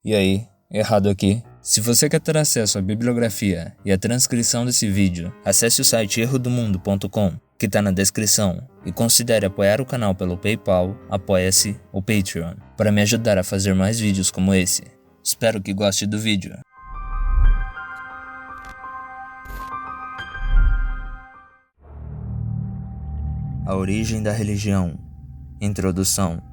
E aí, errado aqui? Se você quer ter acesso à bibliografia e à transcrição desse vídeo, acesse o site errodomundo.com, que está na descrição, e considere apoiar o canal pelo PayPal, Apoia-se ou Patreon, para me ajudar a fazer mais vídeos como esse. Espero que goste do vídeo. A origem da religião. Introdução.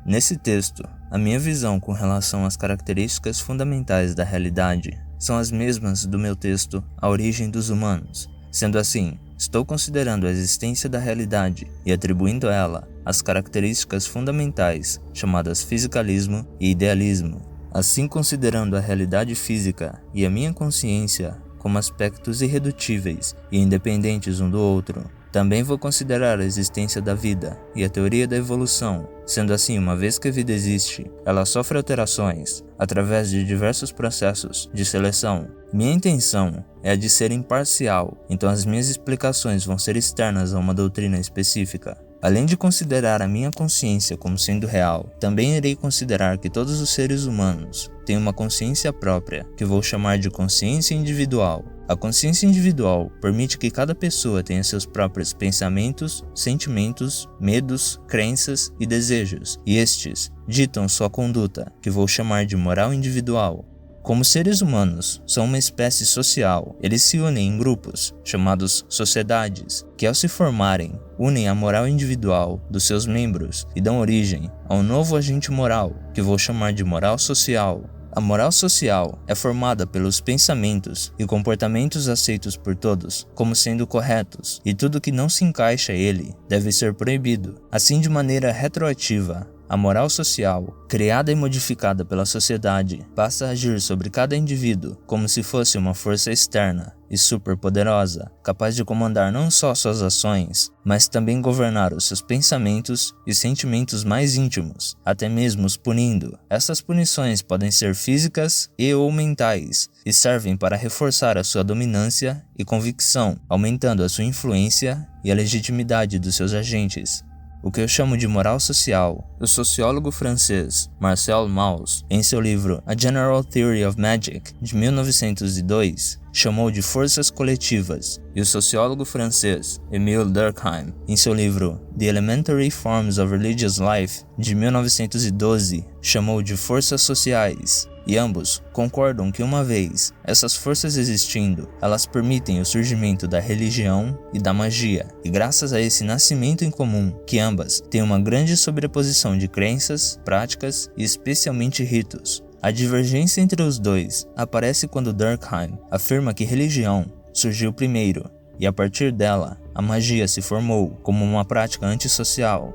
Nesse texto, a minha visão com relação às características fundamentais da realidade são as mesmas do meu texto A Origem dos Humanos. Sendo assim, estou considerando a existência da realidade e atribuindo a ela as características fundamentais chamadas fisicalismo e idealismo. Assim, considerando a realidade física e a minha consciência como aspectos irredutíveis e independentes um do outro, também vou considerar a existência da vida e a teoria da evolução. Sendo assim, uma vez que a vida existe, ela sofre alterações através de diversos processos de seleção. Minha intenção é a de ser imparcial, então as minhas explicações vão ser externas a uma doutrina específica. Além de considerar a minha consciência como sendo real, também irei considerar que todos os seres humanos têm uma consciência própria, que vou chamar de consciência individual. A consciência individual permite que cada pessoa tenha seus próprios pensamentos, sentimentos, medos, crenças e desejos, e estes ditam sua conduta, que vou chamar de moral individual. Como seres humanos são uma espécie social, eles se unem em grupos, chamados sociedades, que ao se formarem, unem a moral individual dos seus membros e dão origem a um novo agente moral, que vou chamar de moral social. A moral social é formada pelos pensamentos e comportamentos aceitos por todos como sendo corretos, e tudo que não se encaixa a ele deve ser proibido. Assim, de maneira retroativa, a moral social, criada e modificada pela sociedade, passa a agir sobre cada indivíduo como se fosse uma força externa e superpoderosa, capaz de comandar não só suas ações, mas também governar os seus pensamentos e sentimentos mais íntimos, até mesmo os punindo. Essas punições podem ser físicas e ou mentais, e servem para reforçar a sua dominância e convicção, aumentando a sua influência e a legitimidade dos seus agentes. O que eu chamo de moral social, o sociólogo francês Marcel Mauss, em seu livro A General Theory of Magic, de 1902, chamou de forças coletivas, e o sociólogo francês Émile Durkheim, em seu livro The Elementary Forms of Religious Life, de 1912, chamou de forças sociais. E ambos concordam que, uma vez essas forças existindo, elas permitem o surgimento da religião e da magia, e graças a esse nascimento em comum, que ambas têm uma grande sobreposição de crenças, práticas e especialmente ritos. A divergência entre os dois aparece quando Durkheim afirma que religião surgiu primeiro, e a partir dela, a magia se formou como uma prática antissocial.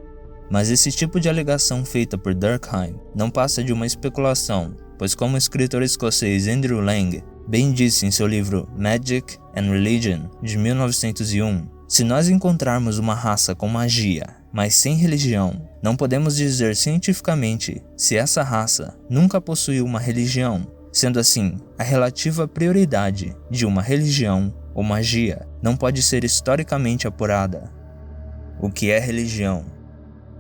Mas esse tipo de alegação feita por Durkheim não passa de uma especulação, pois, como o escritor escocês Andrew Lang bem disse em seu livro Magic and Religion, de 1901, se nós encontrarmos uma raça com magia, mas sem religião, não podemos dizer cientificamente se essa raça nunca possuiu uma religião. Sendo assim, a relativa prioridade de uma religião ou magia não pode ser historicamente apurada. O que é religião?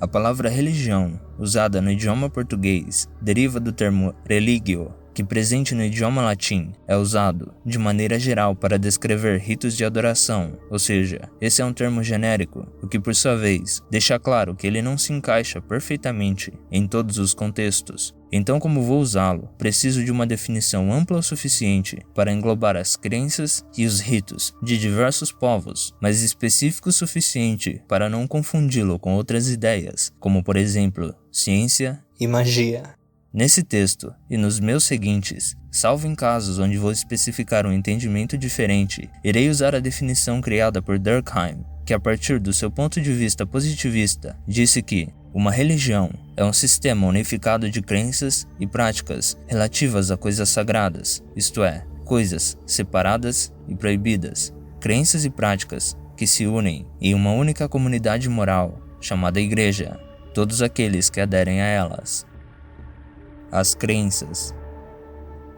A palavra religião, usada no idioma português, deriva do termo religio, que presente no idioma latim é usado de maneira geral para descrever ritos de adoração, ou seja, esse é um termo genérico, o que por sua vez deixa claro que ele não se encaixa perfeitamente em todos os contextos. Então, como vou usá-lo, preciso de uma definição ampla o suficiente para englobar as crenças e os ritos de diversos povos, mas específico o suficiente para não confundi-lo com outras ideias, como por exemplo, ciência e magia. Nesse texto, e nos meus seguintes, salvo em casos onde vou especificar um entendimento diferente, irei usar a definição criada por Durkheim, que a partir do seu ponto de vista positivista, disse que uma religião é um sistema unificado de crenças e práticas relativas a coisas sagradas, isto é, coisas separadas e proibidas, crenças e práticas que se unem em uma única comunidade moral, chamada Igreja, todos aqueles que aderem a elas. As crenças.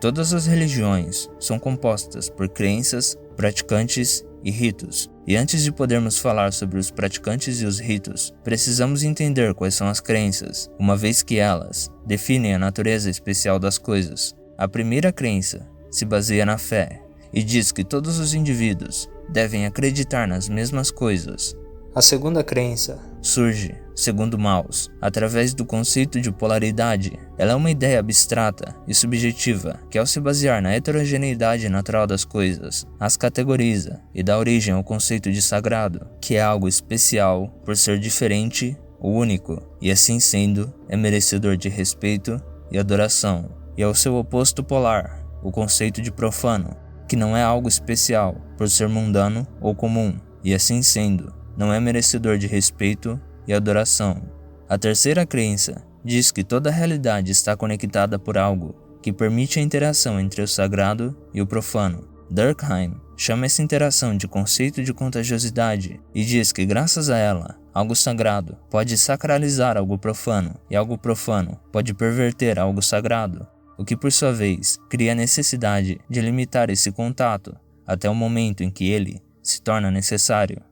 Todas as religiões são compostas por crenças, praticantes e ritos. E antes de podermos falar sobre os praticantes e os ritos, precisamos entender quais são as crenças, uma vez que elas definem a natureza especial das coisas. A primeira crença se baseia na fé e diz que todos os indivíduos devem acreditar nas mesmas coisas. A segunda crença surge, segundo Mauss, através do conceito de polaridade. Ela é uma ideia abstrata e subjetiva que, ao se basear na heterogeneidade natural das coisas, as categoriza e dá origem ao conceito de sagrado, que é algo especial por ser diferente ou único, e assim sendo, é merecedor de respeito e adoração. E ao seu oposto polar, o conceito de profano, que não é algo especial por ser mundano ou comum, e assim sendo, não é merecedor de respeito e adoração. A terceira crença diz que toda a realidade está conectada por algo que permite a interação entre o sagrado e o profano. Durkheim chama essa interação de conceito de contagiosidade e diz que, graças a ela, algo sagrado pode sacralizar algo profano e algo profano pode perverter algo sagrado, o que por sua vez cria a necessidade de limitar esse contato até o momento em que ele se torna necessário.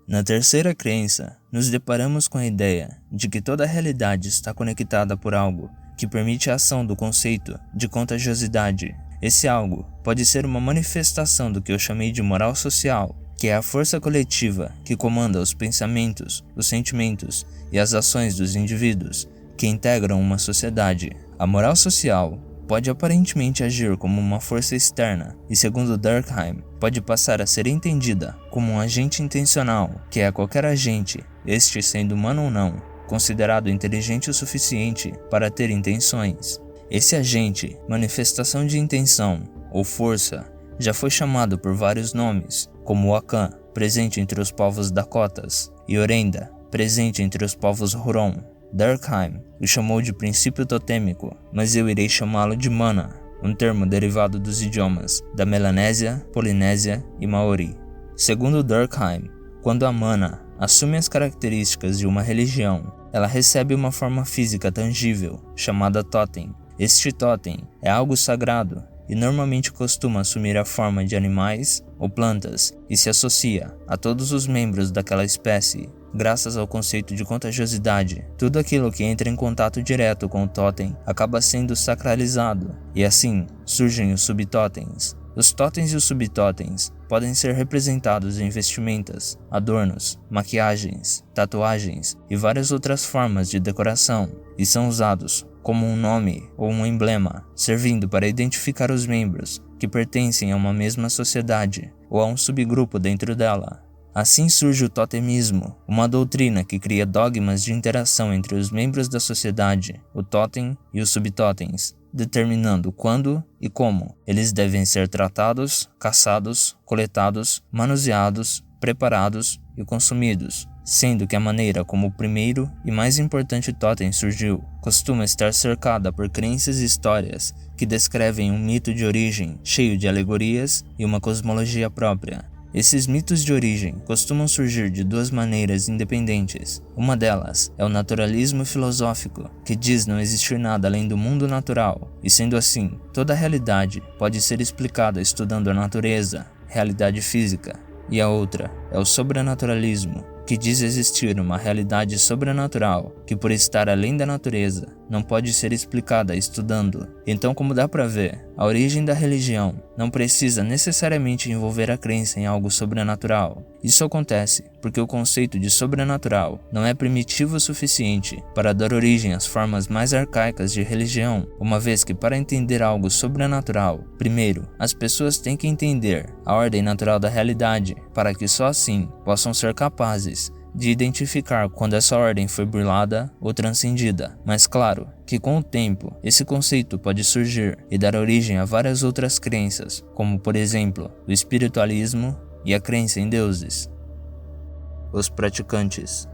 Na terceira crença, nos deparamos com a ideia de que toda a realidade está conectada por algo que permite a ação do conceito de contagiosidade. Esse algo pode ser uma manifestação do que eu chamei de moral social, que é a força coletiva que comanda os pensamentos, os sentimentos e as ações dos indivíduos que integram uma sociedade. A moral social pode aparentemente agir como uma força externa e, segundo Durkheim, pode passar a ser entendida como um agente intencional, que é qualquer agente, este sendo humano ou não, considerado inteligente o suficiente para ter intenções. Esse agente, manifestação de intenção ou força, já foi chamado por vários nomes, como Wakan, presente entre os povos Dakotas, e Orenda, presente entre os povos Huron. Durkheim o chamou de princípio totêmico, mas eu irei chamá-lo de mana, um termo derivado dos idiomas da Melanésia, Polinésia e Maori. Segundo Durkheim, quando a mana assume as características de uma religião, ela recebe uma forma física tangível, chamada totem. Este totem é algo sagrado e normalmente costuma assumir a forma de animais ou plantas e se associa a todos os membros daquela espécie. Graças ao conceito de contagiosidade, tudo aquilo que entra em contato direto com o totem acaba sendo sacralizado, e assim surgem os subtotens. Os totens e os subtotens podem ser representados em vestimentas, adornos, maquiagens, tatuagens e várias outras formas de decoração, e são usados como um nome ou um emblema, servindo para identificar os membros que pertencem a uma mesma sociedade ou a um subgrupo dentro dela. Assim surge o totemismo, uma doutrina que cria dogmas de interação entre os membros da sociedade, o totem e os subtotens, determinando quando e como eles devem ser tratados, caçados, coletados, manuseados, preparados e consumidos, sendo que a maneira como o primeiro e mais importante totem surgiu costuma estar cercada por crenças e histórias que descrevem um mito de origem cheio de alegorias e uma cosmologia própria. Esses mitos de origem costumam surgir de duas maneiras independentes. Uma delas é o naturalismo filosófico, que diz não existir nada além do mundo natural, e sendo assim, toda a realidade pode ser explicada estudando a natureza, realidade física. E a outra é o sobrenaturalismo, que diz existir uma realidade sobrenatural que, por estar além da natureza, não pode ser explicada estudando. Então, como dá para ver, a origem da religião não precisa necessariamente envolver a crença em algo sobrenatural. Isso acontece porque o conceito de sobrenatural não é primitivo o suficiente para dar origem às formas mais arcaicas de religião, uma vez que, para entender algo sobrenatural, primeiro, as pessoas têm que entender a ordem natural da realidade, para que só assim possam ser capazes de identificar quando essa ordem foi burlada ou transcendida. Mas claro que com o tempo, esse conceito pode surgir e dar origem a várias outras crenças, como por exemplo, o espiritualismo e a crença em deuses. Os praticantes.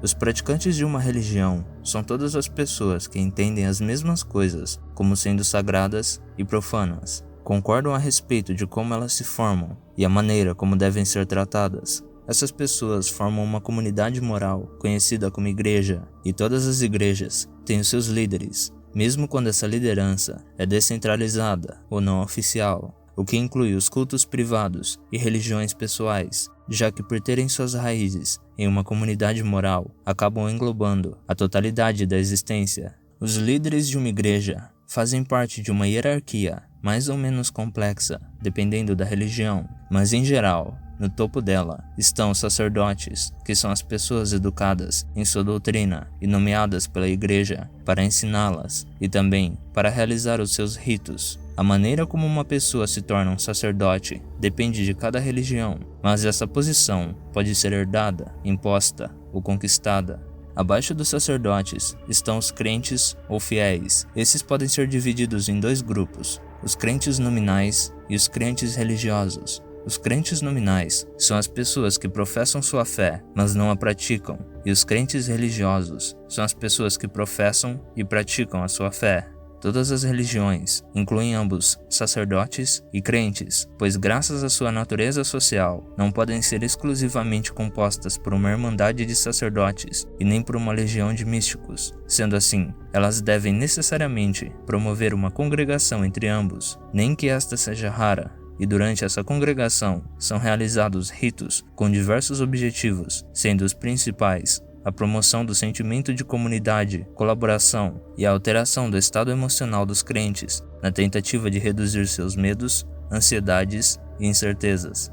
Os praticantes de uma religião são todas as pessoas que entendem as mesmas coisas como sendo sagradas e profanas, concordam a respeito de como elas se formam e a maneira como devem ser tratadas. Essas pessoas formam uma comunidade moral conhecida como igreja, e todas as igrejas têm os seus líderes, mesmo quando essa liderança é descentralizada ou não oficial. o que inclui os cultos privados e religiões pessoais, já que por terem suas raízes em uma comunidade moral, acabam englobando a totalidade da existência. Os líderes de uma igreja fazem parte de uma hierarquia mais ou menos complexa, dependendo da religião, mas em geral, no topo dela estão os sacerdotes, que são as pessoas educadas em sua doutrina e nomeadas pela igreja para ensiná-las e também para realizar os seus ritos. A maneira como uma pessoa se torna um sacerdote depende de cada religião, mas essa posição pode ser herdada, imposta ou conquistada. Abaixo dos sacerdotes estão os crentes ou fiéis. Esses podem ser divididos em dois grupos: os crentes nominais e os crentes religiosos. Os crentes nominais são as pessoas que professam sua fé, mas não a praticam, e os crentes religiosos são as pessoas que professam e praticam a sua fé. Todas as religiões incluem ambos sacerdotes e crentes, pois graças à sua natureza social, não podem ser exclusivamente compostas por uma irmandade de sacerdotes e nem por uma legião de místicos. Sendo assim, elas devem necessariamente promover uma congregação entre ambos, nem que esta seja rara. E durante essa congregação são realizados ritos com diversos objetivos, sendo os principais a promoção do sentimento de comunidade, colaboração e a alteração do estado emocional dos crentes, na tentativa de reduzir seus medos, ansiedades e incertezas.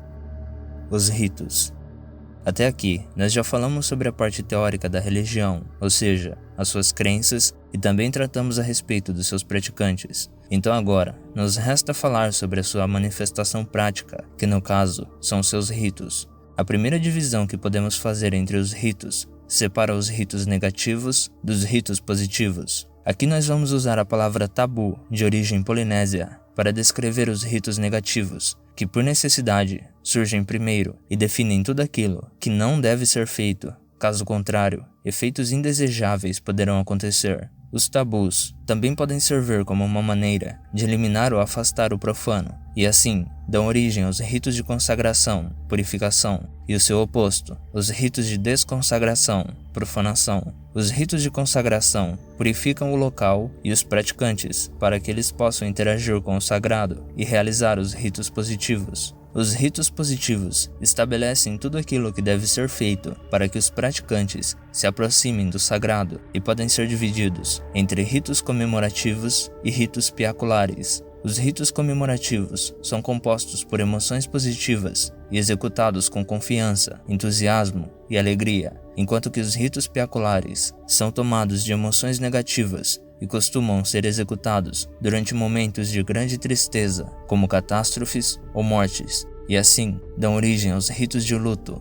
Os ritos. Até aqui, nós já falamos sobre a parte teórica da religião, ou seja, as suas crenças, e também tratamos a respeito dos seus praticantes. Então agora, nos resta falar sobre a sua manifestação prática, que no caso, são seus ritos. A primeira divisão que podemos fazer entre os ritos separa os ritos negativos dos ritos positivos. Aqui nós vamos usar a palavra tabu, de origem polinésia, para descrever os ritos negativos, que por necessidade surgem primeiro e definem tudo aquilo que não deve ser feito. Caso contrário, efeitos indesejáveis poderão acontecer. Os tabus também podem servir como uma maneira de eliminar ou afastar o profano, e assim dão origem aos ritos de consagração, purificação, e o seu oposto, os ritos de desconsagração, profanação. Os ritos de consagração purificam o local e os praticantes para que eles possam interagir com o sagrado e realizar os ritos positivos. Os ritos positivos estabelecem tudo aquilo que deve ser feito para que os praticantes se aproximem do sagrado e podem ser divididos entre ritos comemorativos e ritos piaculares. Os ritos comemorativos são compostos por emoções positivas e executados com confiança, entusiasmo e alegria, enquanto que os ritos piaculares são tomados de emoções negativas e costumam ser executados durante momentos de grande tristeza, como catástrofes ou mortes, e assim dão origem aos ritos de luto.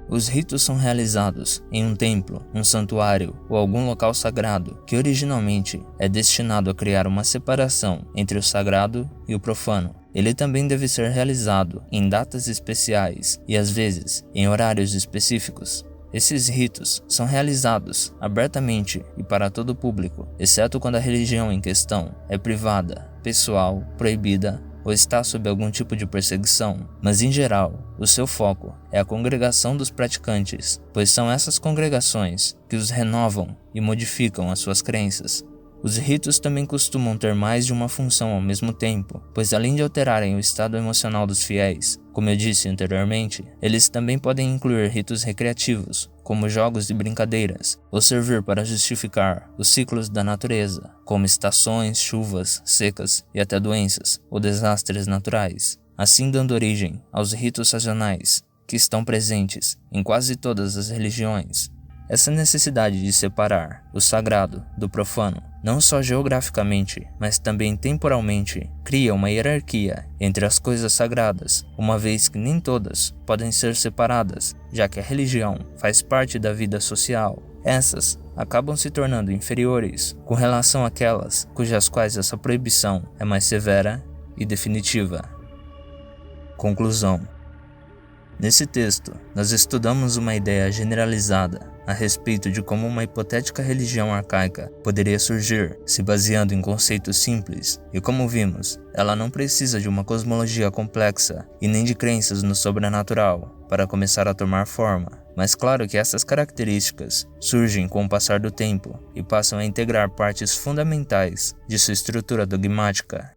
Os ritos são realizados em um templo, um santuário ou algum local sagrado que originalmente é destinado a criar uma separação entre o sagrado e o profano. Ele também deve ser realizado em datas especiais e às vezes em horários específicos. Esses ritos são realizados abertamente e para todo o público, exceto quando a religião em questão é privada, pessoal, proibida ou está sob algum tipo de perseguição, mas em geral, o seu foco é a congregação dos praticantes, pois são essas congregações que os renovam e modificam as suas crenças. Os ritos também costumam ter mais de uma função ao mesmo tempo, pois além de alterarem o estado emocional dos fiéis, como eu disse anteriormente, eles também podem incluir ritos recreativos, como jogos e brincadeiras, ou servir para justificar os ciclos da natureza, como estações, chuvas, secas e até doenças ou desastres naturais, assim dando origem aos ritos sazonais, que estão presentes em quase todas as religiões. Essa necessidade de separar o sagrado do profano, não só geograficamente, mas também temporalmente, cria uma hierarquia entre as coisas sagradas, uma vez que nem todas podem ser separadas, já que a religião faz parte da vida social. Essas acabam se tornando inferiores com relação àquelas cujas quais essa proibição é mais severa e definitiva. Conclusão. Nesse texto, nós estudamos uma ideia generalizada a respeito de como uma hipotética religião arcaica poderia surgir, se baseando em conceitos simples, e como vimos, ela não precisa de uma cosmologia complexa e nem de crenças no sobrenatural para começar a tomar forma. Mas claro que essas características surgem com o passar do tempo e passam a integrar partes fundamentais de sua estrutura dogmática.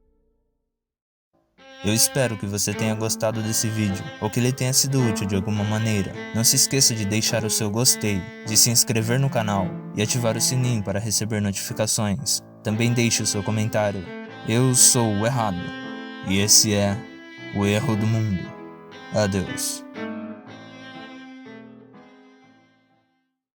Eu espero que você tenha gostado desse vídeo, ou que ele tenha sido útil de alguma maneira. Não se esqueça de deixar o seu gostei, de se inscrever no canal e ativar o sininho para receber notificações. Também deixe o seu comentário. Eu sou o Errado, e esse é o Erro do Mundo. Adeus.